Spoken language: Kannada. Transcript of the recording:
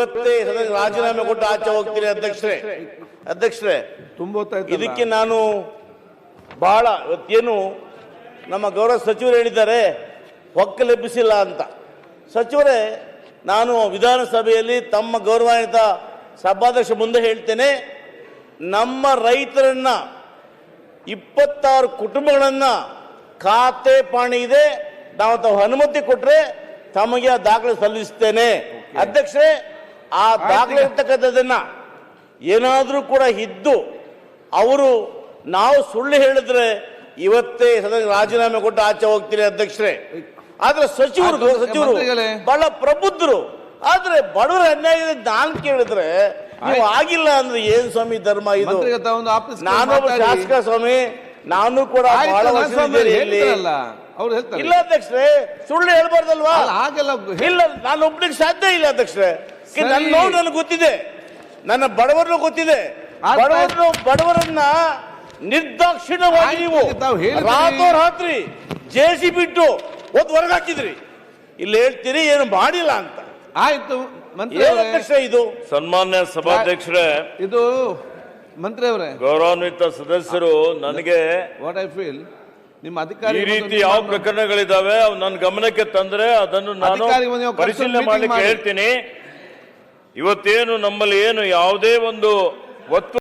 ಇವತ್ತೇ ರಾಜೀನಾಮೆ ಕೊಟ್ಟು ಆಚೆ ಹೋಗ್ತೀನಿ ಅಧ್ಯಕ್ಷರೇ ಇದಕ್ಕೆ ನಾನು ಬಹಳ ಇವತ್ತೇನು ನಮ್ಮ ಗೌರವ ಸಚಿವರು ಹೇಳಿದ್ದಾರೆ ಒಕ್ಕಲೆಬ್ಬಿಸಿಲ್ಲ ಅಂತ. ಸಚಿವರೇ, ನಾನು ವಿಧಾನಸಭೆಯಲ್ಲಿ ತಮ್ಮ ಗೌರವಾನ್ವಿತ ಸಭಾಧ್ಯಕ್ಷ ಮುಂದೆ ಹೇಳ್ತೇನೆ, ನಮ್ಮ ರೈತರನ್ನ 26 ಕುಟುಂಬಗಳನ್ನ ಖಾತೆ ಪಾಣಿ ಇದೆ, ನಾವು ತಾವು ಅನುಮತಿ ಕೊಟ್ಟರೆ ತಮಗೆ ಆ ದಾಖಲೆ ಸಲ್ಲಿಸ್ತೇನೆ. ಅಧ್ಯಕ್ಷರೇ, ಆ ದಾಖಲೆ ಇರ್ತಕ್ಕಂಥದ್ದನ್ನ ಏನಾದರೂ ಕೂಡ ಇದ್ದು ಅವರು ನಾವು ಸುಳ್ಳು ಹೇಳಿದ್ರೆ ಇವತ್ತೇ ರಾಜೀನಾಮೆ ಕೊಟ್ಟು ಆಚೆ ಹೋಗ್ತೀನಿ ಅಧ್ಯಕ್ಷರೇ. ಆದ್ರೆ ಸಚಿವರು ಬಹಳ ಪ್ರಬುದ್ಧರು, ಆದ್ರೆ ಬಡವರ ಅನ್ಯಾಯ ನಾನು ಕೇಳಿದ್ರೆ ನೀವು ಆಗಿಲ್ಲ ಅಂದ್ರೆ ಏನ್ ಸ್ವಾಮಿ ಧರ್ಮ ಇದು? ನಾನೊಬ್ಬ ಶಾಸಕ ಸ್ವಾಮಿ, ನಾನು ಕೂಡ ಬಹಳ ಇಲ್ಲ ಅಧ್ಯಕ್ಷರೇ, ಸುಳ್ಳು ಹೇಳ್ಬಾರ್ದಲ್ವಾ? ಇಲ್ಲ, ನಾನು ಒಬ್ಬನಿಗೆ ಸಾಧ್ಯ ಇಲ್ಲ ಅಧ್ಯಕ್ಷರೇ. ನನ್ನ ನೋವು ನನಗೆ ಗೊತ್ತಿದೆ, ನನ್ನ ಬಡವರನ್ನು ಗೊತ್ತಿದೆ. ಬಡವರನ್ನ ನಿರ್ದಾಕ್ಷಿಣ್ಯವಾಗಿ ನೀವು ರಾತ್ರಿ ಜೇಸಿ ಬಿಟ್ಟು ಹೊರಗೆ ಹಾಕಿದ್ರಿ. ಇಲ್ಲಿ ಹೇಳ್ತೀರಿ ಏನು ಮಾಡಿಲ್ಲ ಅಂತ. ಆಯ್ತು ಅಧ್ಯಕ್ಷ, ಇದು ಸನ್ಮಾನ್ಯ ಸಭಾಧ್ಯಕ್ಷರೇ, ಇದು ಮಂತ್ರಿ ಅವರೇ, ಗೌರವಾನ್ವಿತ ಸದಸ್ಯರು, ನನಗೆ ವಾಟ್ ಐ ಫೀಲ್ ನಿಮ್ಮ ಅಧಿಕಾರಿ ಈ ರೀತಿ ಯಾವ ಪ್ರಕರಣಗಳಿದಾವೆ ಅವು ನನ್ನ ಗಮನಕ್ಕೆ ತಂದ್ರೆ ಅದನ್ನು ನಾನು ಪರಿಶೀಲನೆ ಮಾಡಲಿಕ್ಕೆ ಹೇಳ್ತೀನಿ. ಇವತ್ತೇನು ನಮ್ಮಲ್ಲಿ ಏನು ಯಾವುದೇ ಒಂದು ಒತ್ತು